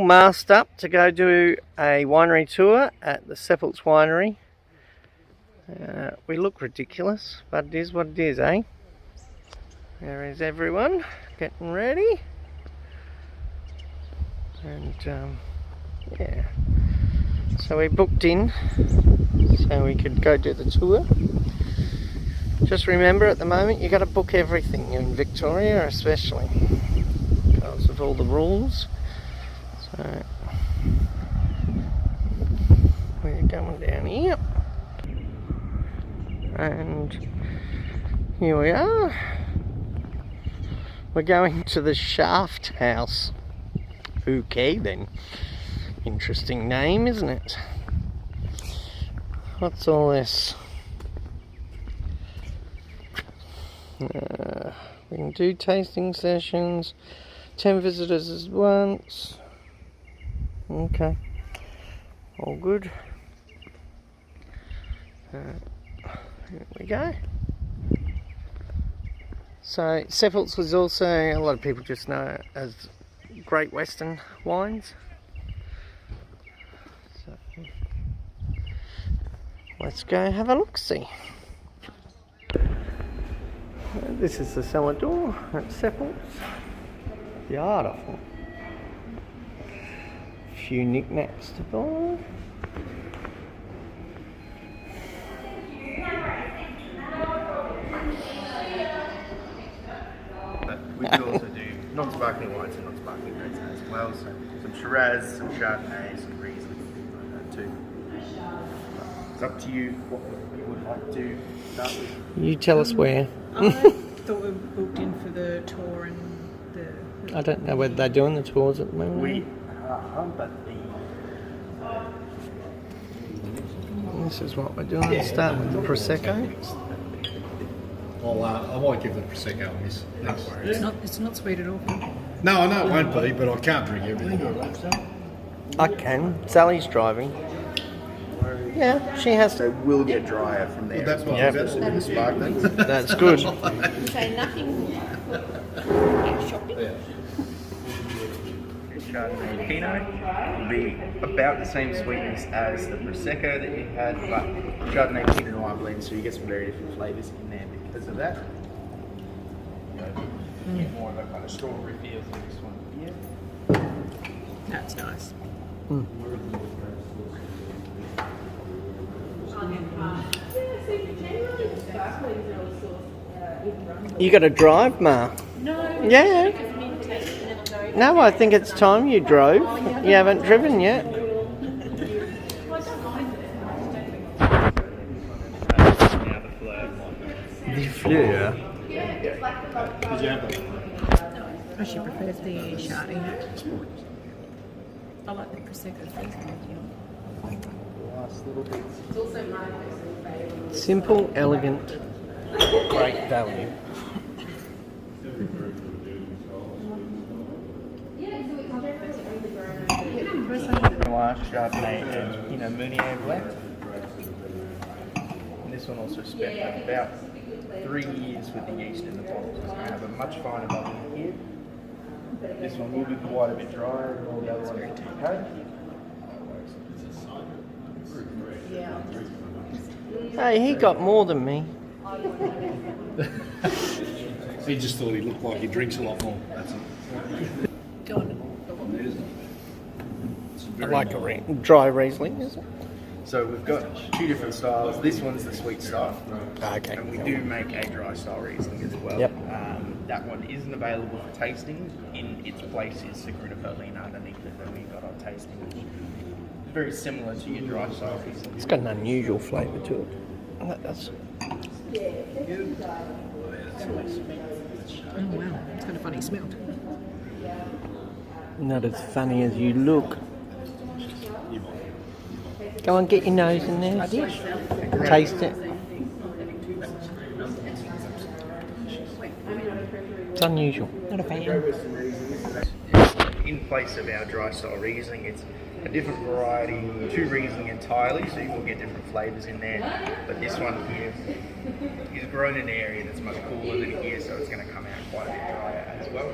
masked up to go do a winery tour at the Seppelts Winery. We look ridiculous, but it is what it is, eh? There is everyone getting ready. And yeah, so we booked in so we could go do the tour. Just remember, at the moment you got to book everything in Victoria, especially because of all the rules. So we're going down here, and here we are. We're going to the Shaft House. Okay then. Interesting name, isn't it? What's all this? We can do tasting sessions. 10 visitors at once. Okay. All good. Here we go. So Seppelts was also, a lot of people just know it as Great Western wines. So let's go have a look-see. This is the cellar door at Seppelts. Beautiful. A few knickknacks to buy. We do also do non-sparkling whites and non-sparkling reds as well. So some Shiraz, some Chardonnay, some Riesling, things like that too. It's up to you what you would like to start with. You tell us where. I thought we were booked in for the tour and the... I don't know whether they're doing the tours at the moment. We but This is what we're doing. Yeah. Start with the Prosecco. I might give the Prosecco a miss. It's not sweet at all. No, I know it won't be, but I can't drink everything. I can. Sally's driving. Yeah, she has to. so we'll get drier from there. Well, that's what Yep. with the sparkling. That's good. So nothing shopping? Chardonnay Pinot will be about the same sweetness as the Prosecco that you had, but Chardonnay Pinot Noir blend, so you get some very different flavours in there because of that. You get more of a kind of strawberry feel to this one here. That's nice. You got to drive, Ma? No. Yeah. No, I think it's time you drove. You haven't driven yet. The fleur. Oh, she prefers the Shardy. I like the Prosecco. Simple, elegant, great value. Noir Chardonnay and Pinot Meunier blend. And this one also spent about 3 years with the yeast in the bottle, so it's going to have a much finer bubble here. This one will be quite a bit drier than all the other ones that we've had. Hey, he got more than me. He just thought he looked like he drinks a lot more. That's it. Go on. I like a dry Riesling, is it? So we've got 2 different styles. This one's the sweet style. Okay. And we do make a dry style Riesling as well. Yep. That one isn't available for tasting. In its place is Sagrada Berliner underneath it that we got on tasting, which is very similar to your dry style Riesling. It's got an unusual flavour to it. That does. Oh, wow. It's got a funny smell. Not as funny as you look. Go on, get your nose in there. I did. Taste it. It's unusual. Not a fan. In place of our dry style Riesling, it's a different variety to Riesling entirely, so you will get different flavours in there. But this one here is grown in an area that's much cooler than here, so it's going to come out quite a bit drier as well.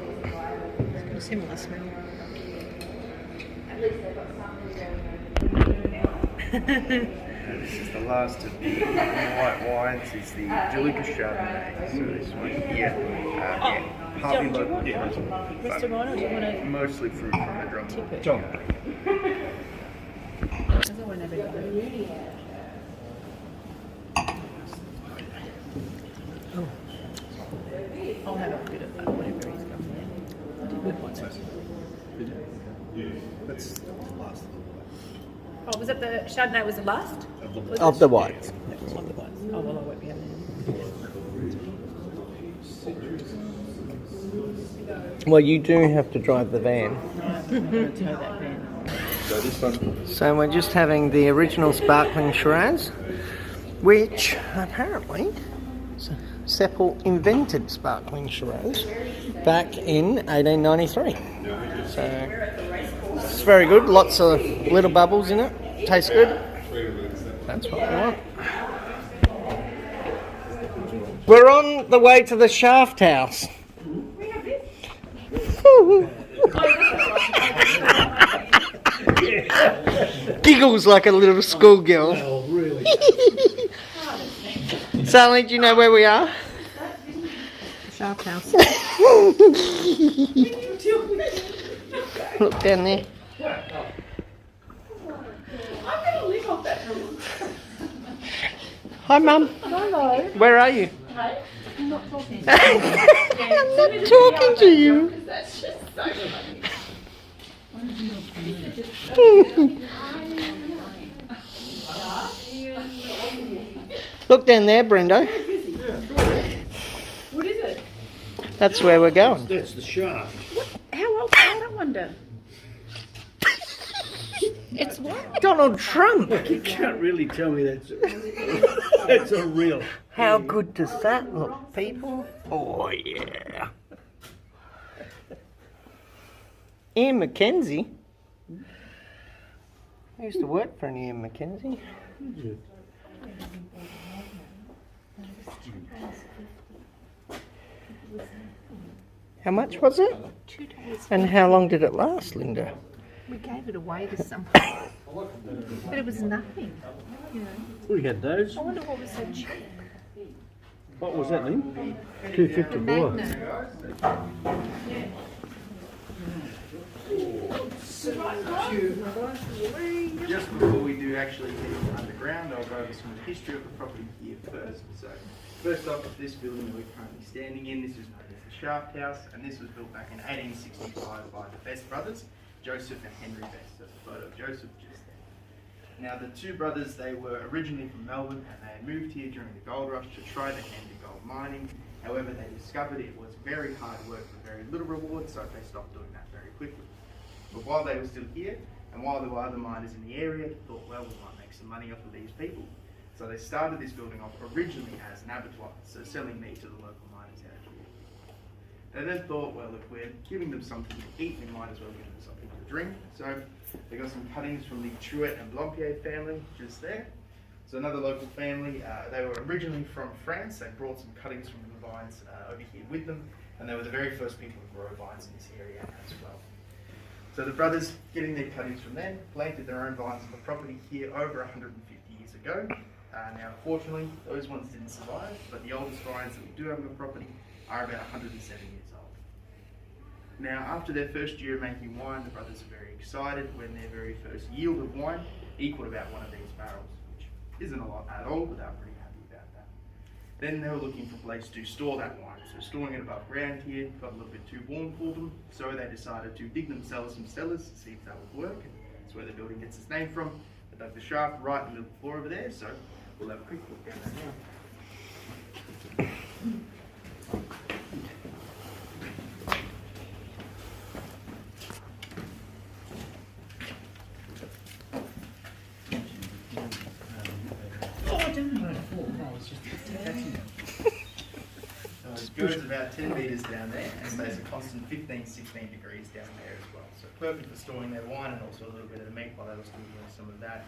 It's got a similar smell. This is the last of the white wines. It's the Deluca Chardonnay. So this one here, partly local, Rest of wine, or do you want to mostly fruit from the drum. tip it? John. Because I won't have it. I'll have a bit of that, whatever he's got there. Good one. That's the last Oh, was it the Chardonnay was the last? Of the whites. Of the whites. Oh, well, I won't be having it. Well, you do have to drive the van. So this one, So we're just having the original sparkling Shiraz, which apparently Seppelt invented sparkling Shiraz back in 1893. So it's very good, lots of little bubbles in it, tastes good. That's what we want. We're on the way to the Shaft House. Giggles like a little schoolgirl. Oh, really? Sally, do you know where we are? Sharp house. Look down there. Hi, Mum. Hello. Where are you? I'm not talking. I'm not talking to you. That's just so funny. Look down there, Brendo. What is it? That's where we're going. That's the shaft. How old? I wonder. It's what? Donald Trump. You can't really tell me that's a real. How good does that look, people? Oh, yeah. Ian Mackenzie. I used to work for an Ian Mackenzie. How much was it? 2 days. And how long did it last, Linda? We gave it away to someone. But it was nothing. You know. We had those. I wonder what was so cheap. What was that, Lynn? $2.50 more. Magna. just before we do actually get underground, I'll go over some of the history of the property here first. So first off, this building that we're currently standing in, this is known as the Shaft House, and this was built back in 1865 by the Best brothers, Joseph and Henry Best. That's a photo of Joseph just there. Now the two brothers, they were originally from Melbourne and they moved here during the gold rush to try their hand at gold mining. However, they discovered it was very hard work for very little reward, so they stopped doing that very quickly. But while they were still here, and while there were other miners in the area, they thought, well, we might make some money off of these people. So they started this building off originally as an abattoir, so selling meat to the local miners out here. They then thought, well, if we're giving them something to eat, we might as well give them something to drink. So they got some cuttings from the Truet and Blanquier family just there. So another local family, they were originally from France. They brought some cuttings from the vines over here with them, and they were the very first people to grow vines in this area as well. So the brothers, getting their cuttings from them, planted their own vines on the property here over 150 years ago. Now, unfortunately, those ones didn't survive, but the oldest vines that we do have on the property are about 107 years old. Now, after their first year of making wine, the brothers are very excited when their very first yield of wine equaled about one of these barrels, which isn't a lot at all, but they're pretty happy about that. Then they were looking for a place to store that wine. So storing it above ground here got a little bit too warm for them, so they decided to dig themselves some cellars to see if that would work. And that's where the building gets its name from. They dug the shaft right in the floor over there, so we'll have a quick look down there now. It goes about 10 metres down there and stays a constant 15, 16 degrees down there as well. So perfect for storing their wine and also a little bit of the meat while they were still doing some of that.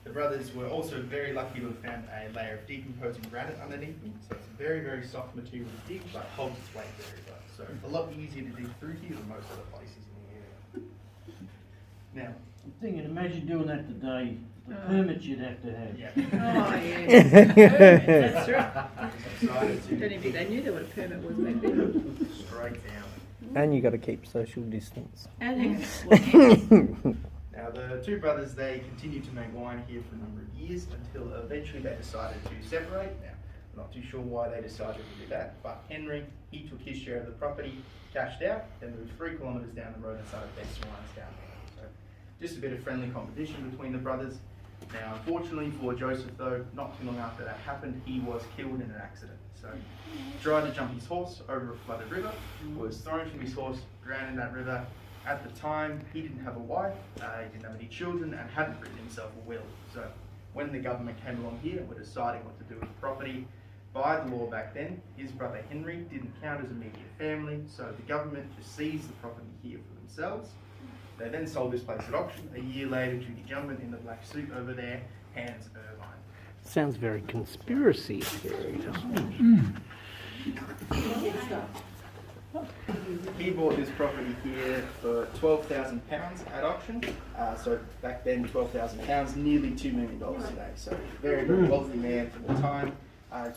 The brothers were also very lucky to have found a layer of decomposing granite underneath them. So it's a very, very soft material to dig, but holds its weight very well. So a lot easier to dig through here than most other places in the area. Now, I'm thinking, imagine doing that today, the permits you'd have to have. yeah. Oh, yes. That's right. Decided I don't to even think they knew that what a permit was back then. straight down. And you got to keep social distance. And you Now, the two brothers, they continued to make wine here for a number of years until eventually they decided to separate. Now, I'm not too sure why they decided to do that, but Henry, he took his share of the property, cashed out, then moved 3 kilometres down the road and started Best Wines down there. So, just a bit of friendly competition between the brothers. Now, unfortunately for Joseph, though, not too long after that happened, he was killed in an accident. So, he tried to jump his horse over a flooded river, was thrown from his horse, drowned in that river. At the time, he didn't have a wife, he didn't have any children, and hadn't written himself a will. So, when the government came along here and were deciding what to do with the property, by the law back then, his brother Henry didn't count as immediate family, so the government just seized the property here for themselves. They then sold this place at auction. A year later, to the gentleman in the black suit over there, Hans Irvine. Sounds very conspiracy theory, doesn't He bought this property here for £12,000 at auction. So back then, £12,000, nearly $2 million today. So very, very wealthy man for the time.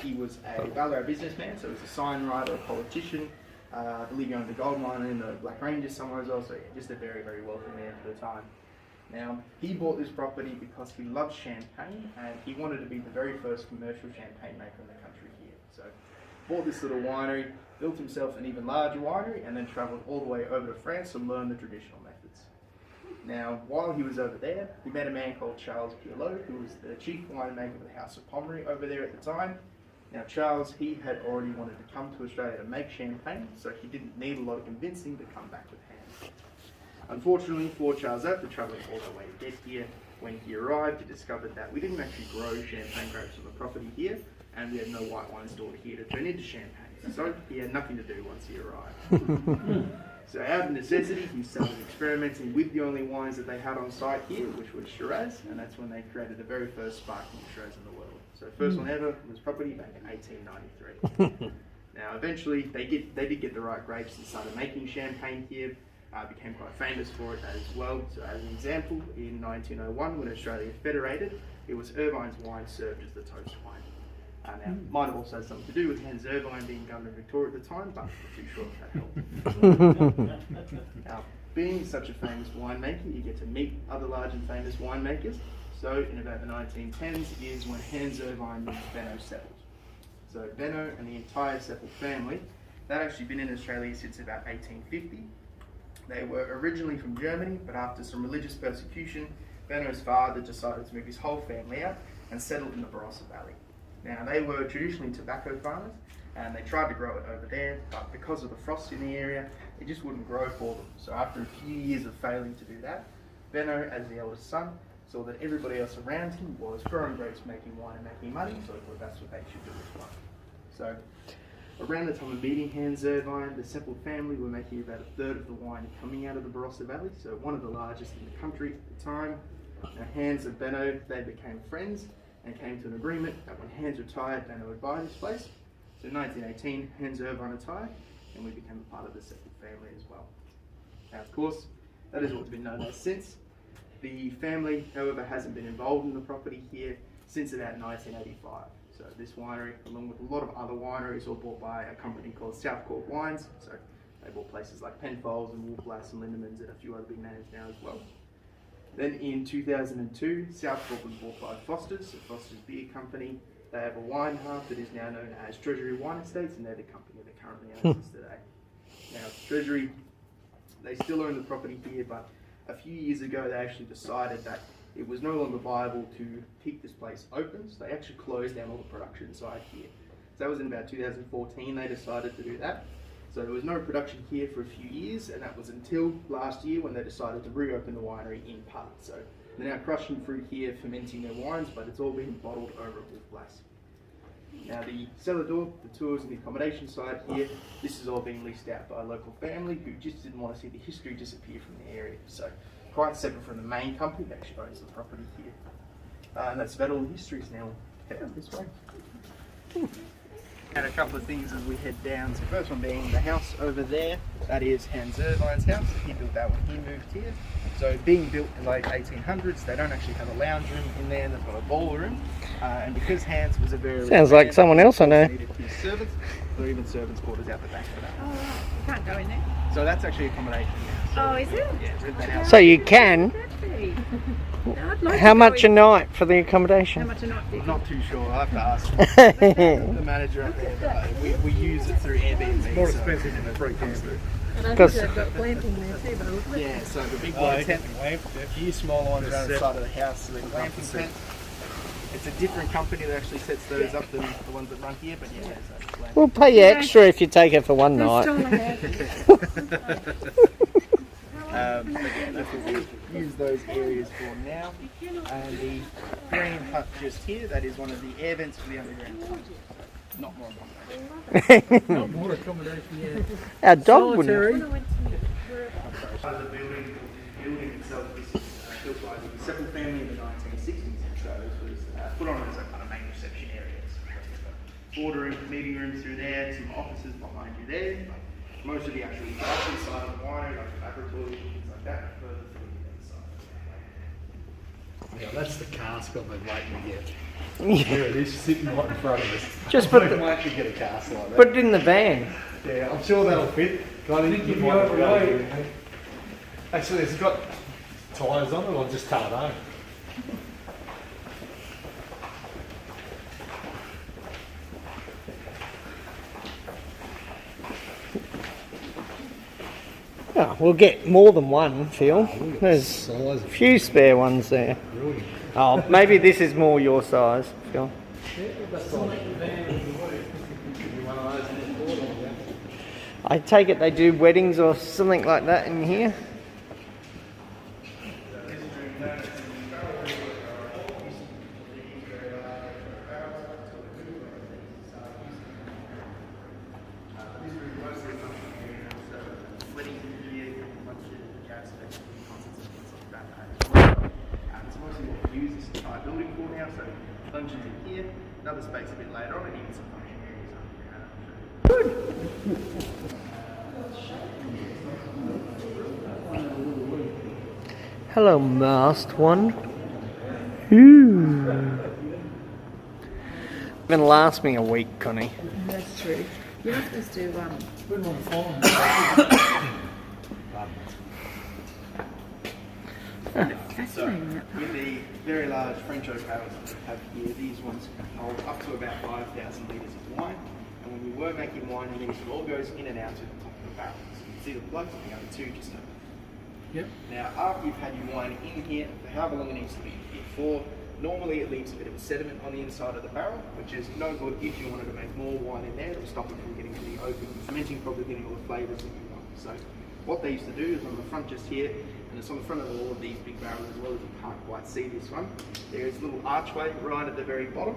He was a Ballarat businessman, so he was a sign writer, a politician. I believe he owned the gold mine in the Black Ranges somewhere as well. So yeah, just a very, very wealthy man for the time. Now, he bought this property because he loved champagne and he wanted to be the very first commercial champagne maker in the country here. So, bought this little winery, built himself an even larger winery, and then travelled all the way over to France to learn the traditional methods. Now, while he was over there, he met a man called Charles Pierlot, who was the chief winemaker of the House of Pommery over there at the time. Now, Charles, he had already wanted to come to Australia to make champagne, so he didn't need a lot of convincing to come back with Hans. Unfortunately for Charles, after travelling all the way to get here, when he arrived, he discovered that we didn't actually grow champagne grapes on the property here, and we had no white wine stored here to turn into champagne. So he had nothing to do once he arrived. So out of necessity, he started experimenting with the only wines that they had on site here, which was Shiraz, and that's when they created the very first sparkling Shiraz in the world. So first one ever was property back in 1893. Now eventually they did get the right grapes and started making champagne here. Became quite famous for it as well. So as an example, in 1901 when Australia federated, it was Irvine's wine served as the toast wine. Now, might have also had something to do with Hans Irvine being Governor of Victoria at the time, but I'm not too sure if that helped. Now, being such a famous winemaker, you get to meet other large and famous winemakers. So, in about the 1910s is when Hans Irvine meets Benno Seppelt. So, Benno and the entire Seppelt family, they'd actually been in Australia since about 1850. They were originally from Germany, but after some religious persecution, Benno's father decided to move his whole family out and settle in the Barossa Valley. Now, they were traditionally tobacco farmers, and they tried to grow it over there, but because of the frost in the area, it just wouldn't grow for them. So after a few years of failing to do that, Benno, as the eldest son, saw that everybody else around him was growing grapes, making wine and making money, so he thought that's what they should do as well. So, around the time of meeting Hans Irvine, the Seppelt family were making about a third of the wine coming out of the Barossa Valley, so one of the largest in the country at the time. Now, Hans and Benno, they became friends and came to an agreement that when Hans retired, Benno would buy this place. So in 1918, Hans Irvine retired, and we became a part of the Seppelt family as well. Now, of course, that is what's been known as since. The family, however, hasn't been involved in the property here since about 1985. So this winery, along with a lot of other wineries, were bought by a company called South Cork Wines. So they bought places like Penfolds and Wolfblass and Lindemans and a few other big names now as well. Then in 2002, South Cork was bought by Foster's, a Foster's beer company. They have a wine half that is now known as Treasury Wine Estates, and they're the company that currently owns us today. Now, Treasury, they still own the property here, but a few years ago they actually decided that it was no longer viable to keep this place open, so they actually closed down all the production side here. So that was in about 2014 they decided to do that. So there was no production here for a few years, and that was until last year when they decided to reopen the winery in part. So they're now crushing fruit here, fermenting their wines, but it's all being bottled over at Wolfblass. Now the cellar door, the tours and the accommodation side here, this is all being leased out by a local family who just didn't want to see the history disappear from the area. So quite separate from the main company that actually owns the property here. And that's about all the history. So now head out this way. And a couple of things as we head down. So the first one being the house over there. That is Hans Irvine's house. He built that when he moved here. So being built in the late 1800s, they don't actually have a lounge room in there, they've got a ballroom. And because Hans was a very... Sounds like someone else I know. Needed his servants, there are even servants' quarters out the back for that. Oh, right. You can't go in there. So that's actually accommodation now. Oh, is it? Yeah, it's written out. So you can. No, I'd like How to much go a in. night for the How accommodation? much a night? I'm not too sure, I'll have to ask the manager up there. But we use it through Airbnb. More so expensive than a free camper. Because They've got glamping there too, but isn't it? Yeah, so the big Oh, one you tent, can lamp it. a few smaller ones around the Set. side of the house, so the glamping tent. It's a different company that actually sets those up than the ones that run here, but yeah, there's a glamping. we'll pay you extra if you take it for one night. But yeah, that's what we use those areas for now. And the green hut just here, that is one of the air vents for the underground tunnel. Not more accommodation. More accommodation, yeah. Our dog wouldn't. Part of the building itself is built by the Seppelts family in the 1960s. So this was put on as a kind of main reception area. So boardroom, meeting rooms through there, some offices behind you there. Most of the actual production side of the winery, like laboratory, things like that, further through the other side. Yeah, that's the cask I've been waiting to get. Here it is, sitting right in front of us. Just put I've been the- waiting to get a cask like that. Put it in the van. Yeah, I'm sure that'll fit. I think you might overweight. Actually, it's got tyres on it. I'll just tow it home. Oh, we'll get more than one, Phil. There's Size a few spare ones there. brilliant. Oh, maybe this is more your size, Phil. I take it they do weddings or something like that in here. So mostly what we use this entire building for now, so functions in here, another space a bit later on, and even some function areas underground. Hello, masked one. Ooh. Gonna last me a week, Connie. That's true. You're not supposed to, fascinating that part. With the very large French oak barrels that we have here, these ones can hold up to about 5,000 litres of wine. And when you were making wine, the ministry all goes in and out to the top of the barrel. So you can see the plugs and the other two just over. Yep. Now, after you've had your wine in here, for however long it needs to be here for, normally it leaves a bit of a sediment on the inside of the barrel, which is no good if you wanted to make more wine in there. It'll stop it from getting to the open fermenting, probably getting all the flavours that you want. So what they used to do is on the front just here, and it's on the front of all of these big barrels as well, as you can't quite see this one. There is a little archway right at the very bottom.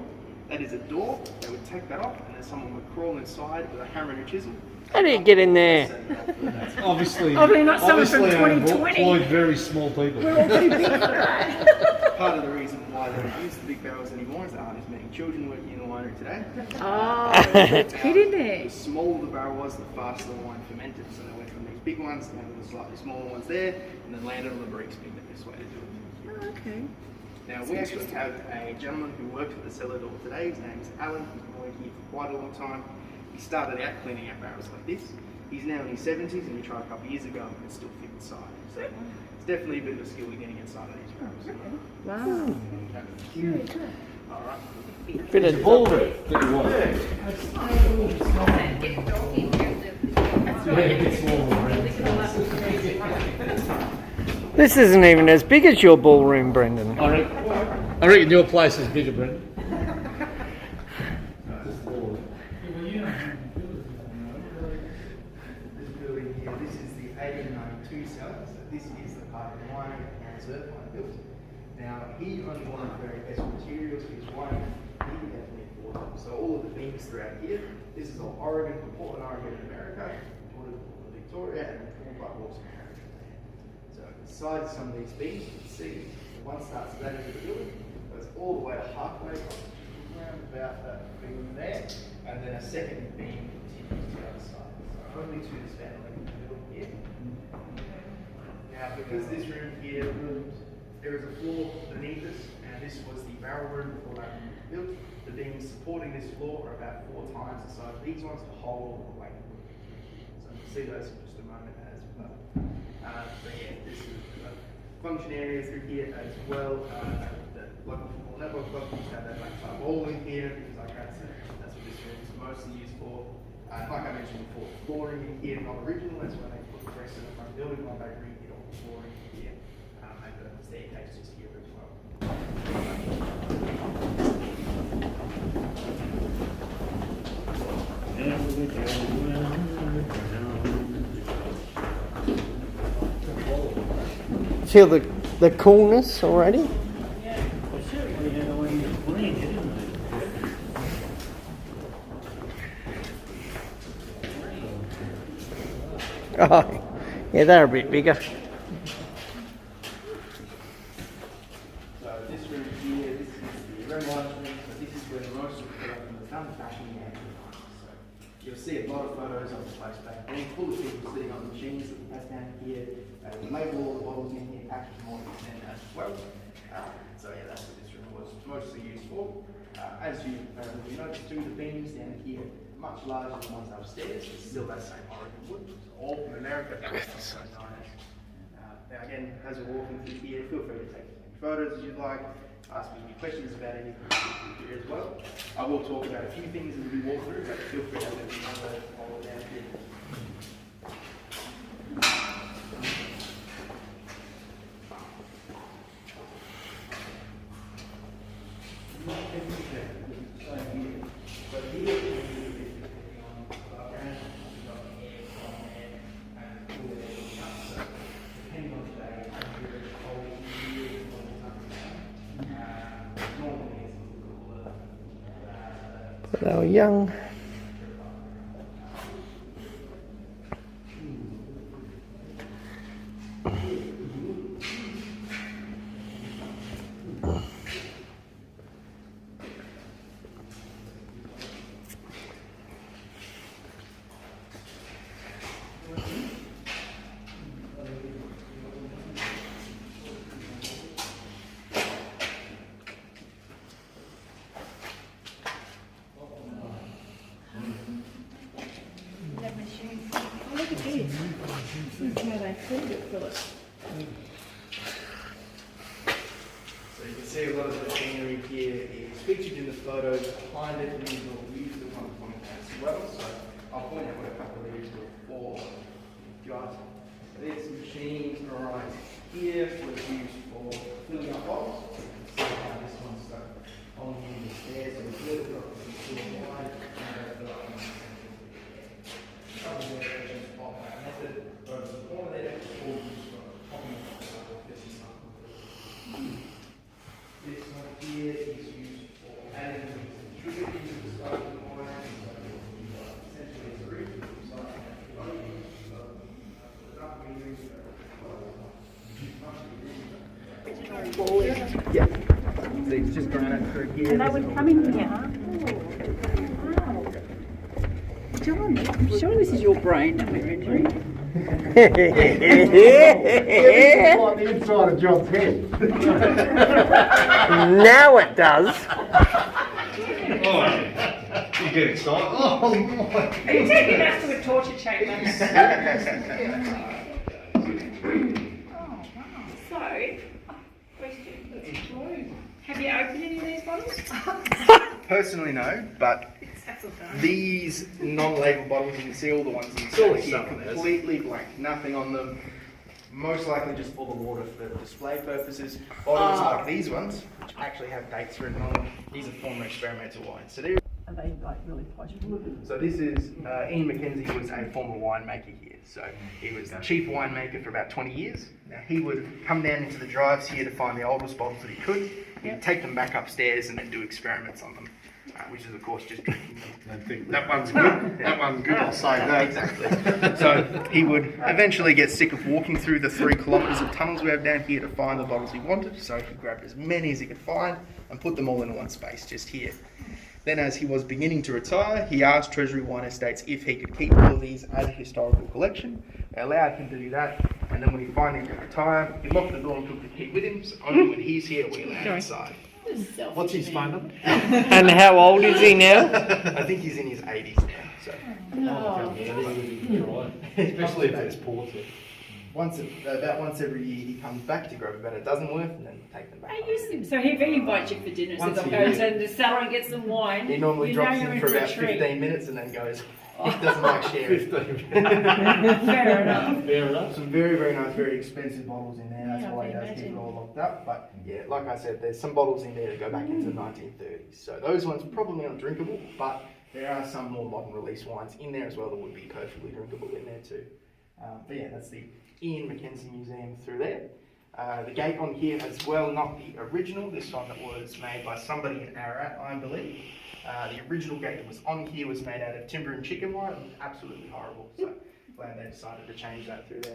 That is a door. They would take that off, and then someone would crawl inside with a hammer and a chisel. How do you get in there? Obviously, Obviously not someone from obviously 2020. employed very small people. Part of the reason why they don't use the big barrels anymore is there aren't as many children working in the winery today. Oh, it's kid in there. The smaller the barrel was, the faster the wine fermented. So they went from these big ones down to the slightly smaller ones there, and then landed on the barrique being the best way to do it. Oh, okay. Now, we actually have a gentleman who works at the cellar door today. His name is Alan. He's been working here for quite a long time. He started out cleaning out barrels like this. He's now in his 70s, and he tried a couple of years ago and it still fit inside. So it's definitely a bit of a skill getting inside of these barrels. Wow. All right. Bit of ballroom. This isn't even as big as your ballroom, Brendan. I reckon your place is bigger, Brendan. This building here, this is the 1892 cellar. So this is the part of the wine and Zircon built. Now, he only wanted the very best materials for his wine. He definitely bought them. So all of the beams throughout here, this is all Oregon, from Portland, Oregon in America, imported from Victoria, and pulled by horse carriage. So inside some of these beams, you can see the one starts at that end of the building, goes all the way to halfway across, around about that beam there, and then a second beam continues to the other side. So only two to span length in the middle here. Now Now, because this room here, there is a floor beneath us, and this was the barrel room before that room was built. The beams supporting this floor are about 4 times the size of these ones to hold all the weight. So we'll see those in just a moment as well. But yeah, this is a function area through here as well. The local football network club used to have that black tie wall in here because like that's what this room is mostly used for. Like I mentioned before, flooring in here not original. That's when they put the rest of the front building on. They redid all the flooring here, and the staircase is here as well. Feel the coolness already? Well, certainly had a way to clean it, didn't they? Oh, yeah, they're a bit bigger. So this room here, this is the room lights room. So this is where most of the production was done back in the 1890s. So you'll see a lot of photos of the place back then, full of people sitting on the machines that we have down here. We label all the bottles in here, package them all in as well. So yeah, that's what this room was mostly used for. As you notice too, the beams down here much larger than the ones upstairs. It's still that same Oregon wood. It's all from America. That's what now again, as we're walking through here, feel free to take as many photos as you'd like. Ask me any questions about anything here as well. I will talk about a few things as we walk through, but feel free to have another follow down here. They were young. That machine. Oh, look at this. This is how they feed it, Philip. So you can see a lot of the machinery here is featured in the photos behind it, and we'll use the one point as well. So I'll point out what a couple of these were for. Got this machine right here was used for filling up bottles. So how this one's on the stairs and the little bit of wide and method, but the corner there is all popping this one here is used for adding sugar into the sparkling wine. Essentially, it's a root. Yeah. So it's just going out through here. And they would come in here. Wow. John, I'm sure this is your brain that we're injuring. Like the inside of John's head. Now it does. You get excited. Oh my! Are you taking us to a torture chamber? Oh, wow. So, question. Have you opened any of these bottles? Personally, no, but these non-label bottles, you can see all the ones in the here, completely blank, nothing on them. Most likely just for the water for display purposes. Bottles like these ones, which actually have dates written on them, these are former experimental wines. So, Are they like really posh? so this is, Ian McKenzie was a former winemaker here. So he was the chief winemaker for about 20 years. Now he would come down into the drives here to find the oldest bottles that he could. He'd take them back upstairs and then do experiments on them. Which is of course just drinking them. That one's good. That one's good. I'll say that. Exactly. So he would eventually get sick of walking through the 3 kilometres of tunnels we have down here to find the bottles he wanted. So he grabbed as many as he could find and put them all in one space just here. Then as he was beginning to retire, he asked Treasury Wine Estates if he could keep all of these as a historical collection. They allowed him to do that, and And then when he finally got a tire, he locked the door and took the key with him. So only when he's here, we let him inside. What's his phone number? And how old is he now? I think he's in his 80s now. So Especially if there's ports. about once every year, he comes back to grab about a dozen worth and then take them back. I use him. So if he invites you for dinner, Once says, a I'll go year. to the cellar and get some wine. He normally you drops know you're in for a about treat. 15 minutes and then goes. He doesn't like sharing. Fair enough. Fair enough. Some very, very nice, very expensive bottles in there. That's Yeah, why I he can does keep it imagine. all locked up. But yeah, like I said, there's some bottles in there that go back into the 1930s. So those ones probably undrinkable, but there are some more modern release wines in there as well that would be perfectly drinkable in there too. But yeah, that's the Ian Mackenzie Museum through there. The gate on here as well, not the original, this one that was made by somebody in Ararat, I believe. The original gate that was on here was made out of timber and chicken wire. It was absolutely horrible. So glad they decided to change that through there.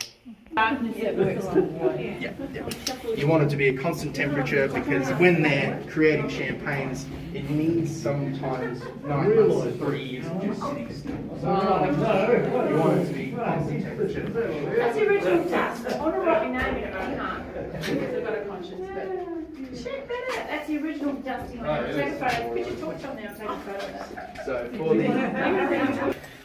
Yeah. You want it to be a constant temperature because when they're creating champagnes, it needs sometimes 9 months to 3 years of just sitting still. So you want it to be constant temperature. That's the original dust. I want to write your name in it, but I can't. Because I've got a conscience. But check that out. That's the original dusty one. Take a photo. Put your torch on there and take a photo of that. So for the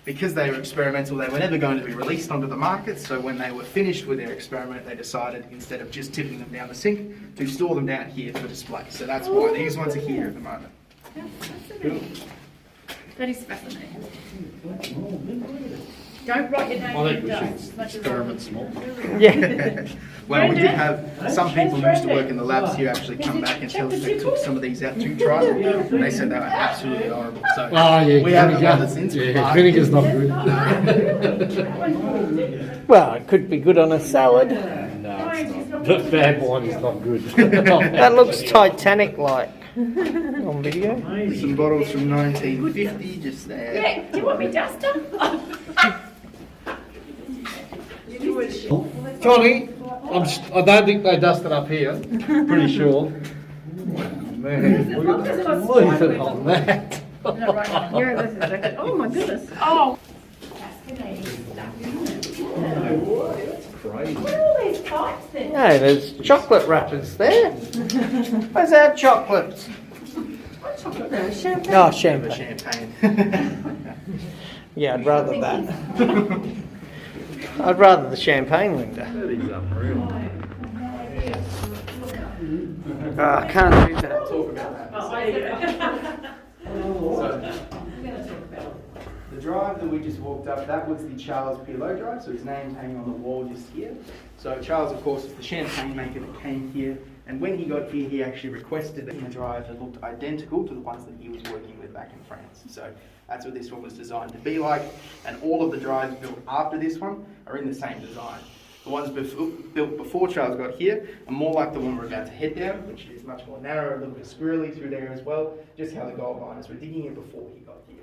because they were experimental, they were never going to be released onto the market. So when they were finished with their experiment, they decided instead of just tipping them down the sink, to store them down here for display. So that's why these ones are here at the moment. That is fascinating. Don't write your name I in think we dust. should experiment small. Yeah. Well, we did have some people who used to work in the labs here actually come back and tell us they took some of these out to try them. And they said they were absolutely horrible. So Yeah, we haven't bothered since. Yeah, vinegar's not good. Well, it could be good on a salad. No, it's not. But bad wine is not good. That looks Titanic-like on video. Some bottles from 1950 just there. Yeah, do you want me duster? Johnny, I don't think they dusted up here. Pretty sure. Man, look at that. Leave it on that. Oh my goodness. Oh. Crazy. What are all these pipes then? No, there's chocolate wrappers there. Where's our chocolates? No, champagne. Oh, The champagne. champagne. Yeah, I'd rather that. I'd rather the champagne, Linda. That is unreal. Oh, I can't do that. Talk about that. The drive that we just walked up, that was the Charles Pilot drive, so his name's hanging on the wall just here. So Charles, of course, is the champagne maker that came here, and when he got here, he actually requested that the drive that looked identical to the ones that he was working with back in France. So that's what this one was designed to be like, and all of the drives built after this one are in the same design. The ones built before Charles got here are more like the one we're about to head down, which is much more narrow, a little bit squirrely through there as well, just how the gold miners were digging it before he got here.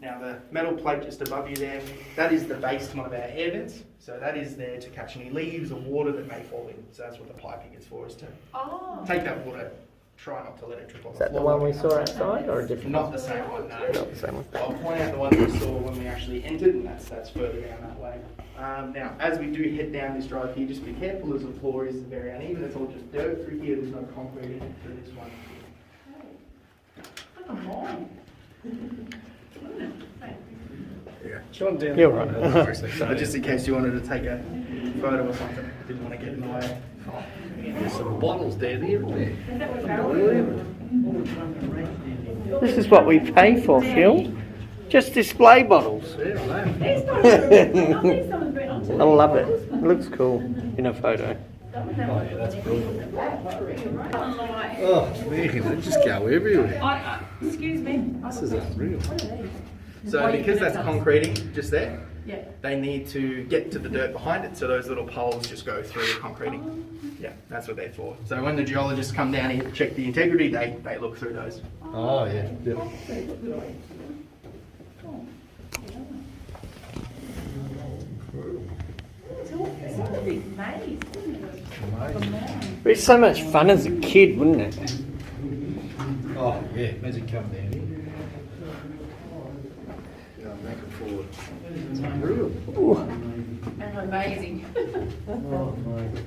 Now the metal plate just above you there, that is the base to one of our air vents. So that is there to catch any leaves or water that may fall in. So that's what the piping is for, is to take that water, try not to let it drip on Is the that the floor. one we saw outside or a different Not one? the same one, no. Not the same one. I'll point out the one we saw when we actually entered, and that's further down that way. Now, as we do head down this drive here, just be careful as the floor is very uneven. It's all just dirt through here. There's no concrete in it through this one. You're right. But just in case you wanted to take a photo or something, didn't want to get in the way. There's some bottles down here, isn't there? Unbelievable. This is what we pay for, Phil. Just display bottles. Yeah, I know. These not these someone's been onto I love it. It looks cool in a photo. Oh, yeah, that's brilliant. Oh, man, they just go everywhere. Excuse me. This is unreal. So because that's concreting just there, Yeah. they need to get to the dirt behind it, so those little poles just go through the concreting. Yeah, that's what they're for. So when the geologists come down here to check the integrity, they look through those. Oh, yeah. It's like a big maze, isn't it? It's so much fun as a kid, wouldn't it? Oh, yeah. Imagine coming down here. Going back and forward. It's unreal. And amazing. Oh, mate.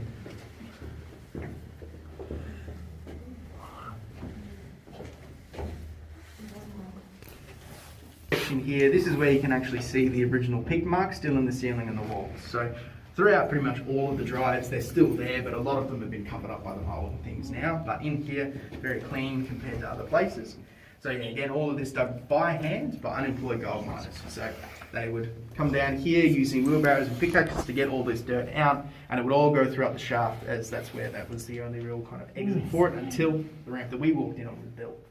Section here, this is where you can actually see the original peak marks still in the ceiling and the walls. So throughout pretty much all of the drives, they're still there, but a lot of them have been covered up by the mold and things now. But in here, very clean compared to other places. So yeah, again, all of this dug by hand by unemployed gold miners. So they would come down here using wheelbarrows and pickaxes to get all this dirt out, and it would all go throughout the shaft, as that's where that was the only real kind of exit for it until the ramp that we walked in on was built.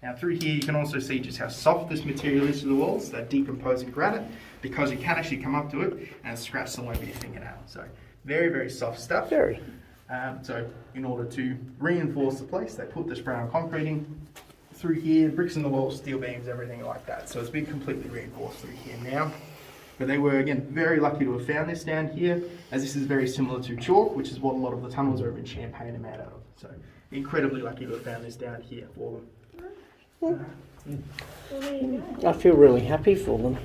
Now through here you can also see just how soft this material is to the walls, that decomposing granite, because you can actually come up to it and scratch some over your fingernail. So very, very soft stuff. Very. So in order to reinforce the place, they put the spray on concreting through here, bricks in the walls, steel beams, everything like that. So it's been completely reinforced through here now. But they were, again, very lucky to have found this down here, as this is very similar to chalk, which is what a lot of the tunnels over in Champagne are made out of. So incredibly lucky to have found this down here for them. I feel really happy for them.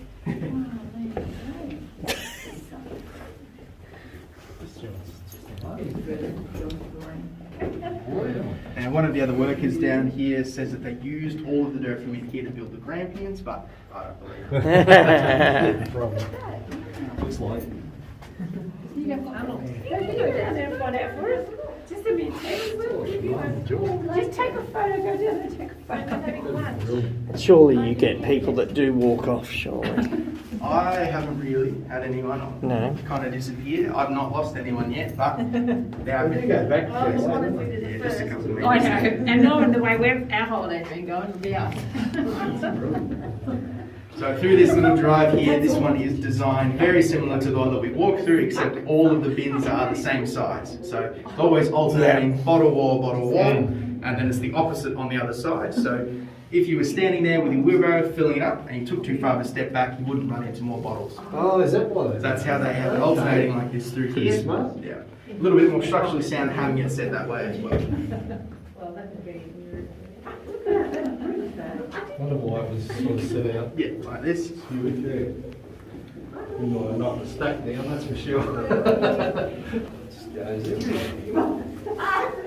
And one of the other workers down here says that they used all of the dirt from in here to build the grampians, but I don't believe it. Looks like. You go down there and find out for us. Just a bit. Just take a photo, go down there and take a photo, having lunch. Surely you get people that do walk off, surely. I haven't really had anyone kind of disappear. I've not lost anyone yet, but there have been. Go back Yeah, just a couple of I weeks. know, and knowing the way our holiday's been going, it'll be us. So through this little drive here, this one is designed very similar to the one that we walked through, except all of the bins are the same size. So it's always alternating bottle wall, and then it's the opposite on the other side. So if you were standing there with your wheelbarrow filling it up and you took too far of a step back, you wouldn't run into more bottles. Oh, is that why? That's how they have it alternating like this through here. Smart. Yeah. A little bit more structurally sound having it set that way as well. Well, that would be weird. I wonder why it was sort of set out. Yeah, like this. You might knock the stack down, that's for sure. Just goes in.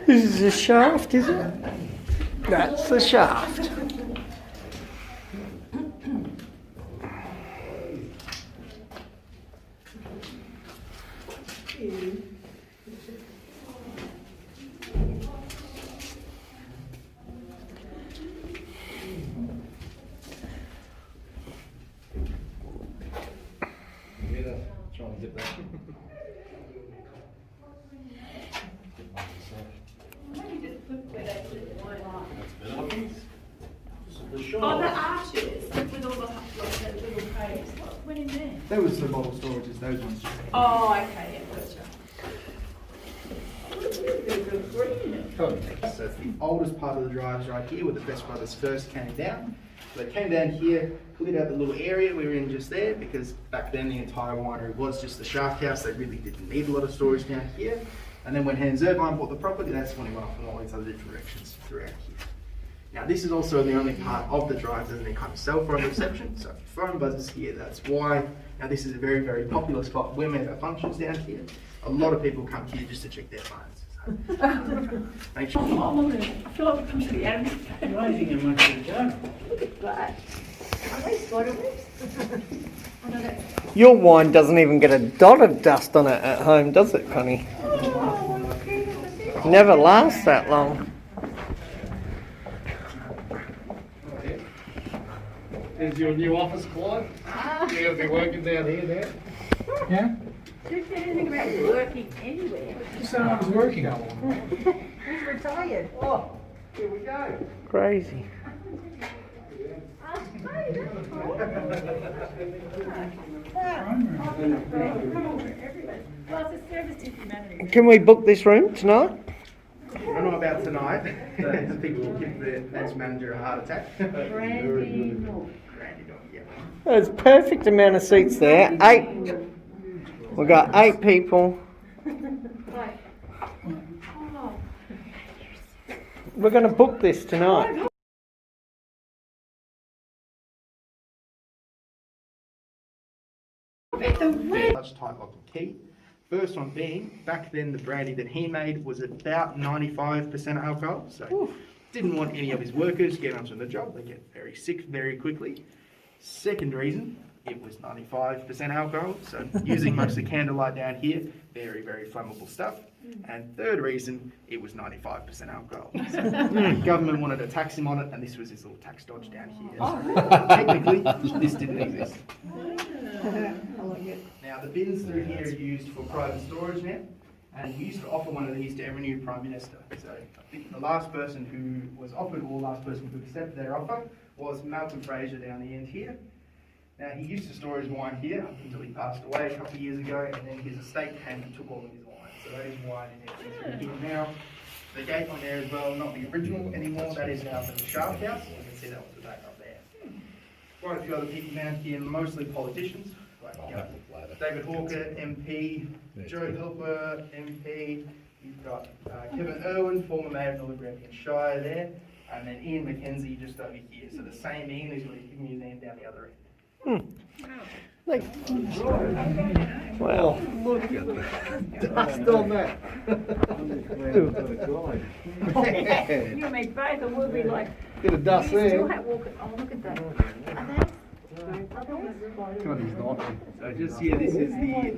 This is a shaft, is it? That's the shaft. Try and get that. Oh, the arches with all the little caves. What went in there? That was the bottle storages, those ones. Oh, okay, yeah, gotcha. So it's the oldest part of the drives right here where the Best Brothers first came down. So they came down here, cleared out the little area we were in just there, because back then the entire winery was just the shaft house. They really didn't need a lot of storage down here. And then when Hans Irvine bought the property, that's when he went off in all these other different directions throughout here. Now this is also the only part of the drive that doesn't kind of cell phone reception. So phone buzzers here, that's why. Now this is a very, very popular spot. We're made our functions down here. A lot of people come here just to check their phones. Make sure. I feel like we're coming to the end. Amazing how much you go. Look at that. Are they spider webs? Oh, no, that's... Your wine doesn't even get a dot of dust on it at home, does it, Connie? Never lasts that long. Is your new office, Clive? You're going to be working down here now? Yeah? Who said anything about working anywhere? Someone's working. He's retired. Oh, here we go. Crazy. Well, it's a service to humanity. Can we book this room tonight? I don't know about tonight. I think we'll give the management manager a heart attack. Brandy North. Randy, yeah. There's perfect amount of seats there. 8. We've got 8 people. Right. Oh. We're going to book this tonight. The red. Touch type lock and key. First one being, back then the brandy that he made was about 95% alcohol, so didn't want any of his workers getting onto the job. They get very sick very quickly. Second reason, it was 95% alcohol, so using mostly candlelight down here, very, very flammable stuff. And third reason, it was 95% alcohol. So the government wanted to tax him on it, and this was his little tax dodge down here. So technically, this didn't exist. Now, the bins through here are used for private storage now, and we used to offer one of these to every new Prime Minister. So I think the last person who was offered, or last person who accepted their offer, was Malcolm Fraser down the end here. Now, he used to store his wine here up until he passed away a couple of years ago, and then his estate came and took all of his wine. So that is wine in there through here now. The gate on there as well, not the original anymore, that is now the Shaft House. You can see that was the back up there. Quite a few other people down here, mostly politicians. Like, David Hawker, MP, Joe Helper, MP. You've got Kevin Irwin, former mayor of Northern Grampian Shire there, and then Ian McKenzie just over here. So the same Ian is going to give me his name down the other end. Well, Look at that. Dust on that. You and me both, and we'll be like, Bit of dust we still there. have walking. Oh, look at that. God, he's not. So just here, this is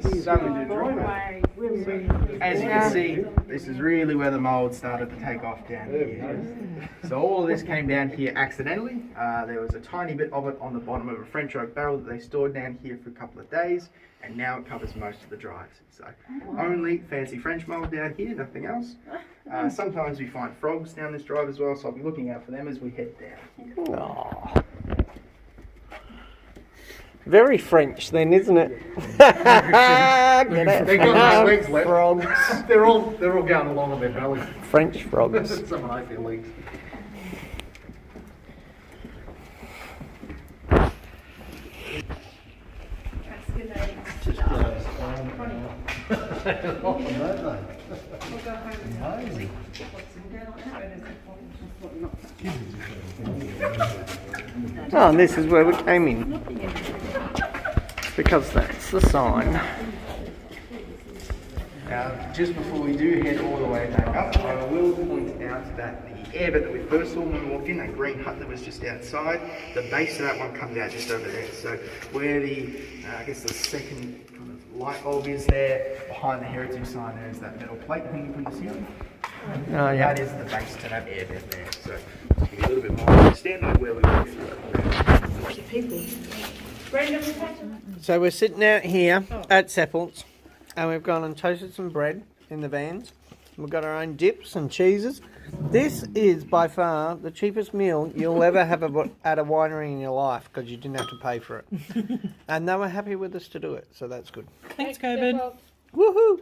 the Summer Dry. As you can see, this is really where the mould started to take off down here. So all of this came down here accidentally. There was a tiny bit of it on the bottom of a French oak barrel that they stored down here for a couple of days, and now it covers most of the drives. So only fancy French mould down here, nothing else. Sometimes we find frogs down this drive as well, so I'll be looking out for them as we head down. Aw. Very French then, isn't it? Get it? They got no legs left. Frogs. They're all going along on their bellies. French frogs. Someone ate their legs. Oh, and this is where we came in. Because that's the sign. Now, just before we do head all the way back up, I will point out that the airbed that we first saw when we walked in, that green hut that was just outside, the base of that one comes out just over there. So where the, I guess the second kind of light bulb is there, behind the heritage sign there is that metal plate hanging from the ceiling. Oh, yeah. That is the base to that airbed there. So to give you a little bit more understanding of where we walk through it. So we're sitting out here at Seppelts, and we've gone and toasted some bread in the vans. We've got our own dips and cheeses. This is by far the cheapest meal you'll ever have at a winery in your life, because you didn't have to pay for it. And they were happy with us to do it, so that's good. Thanks, COVID. Woohoo!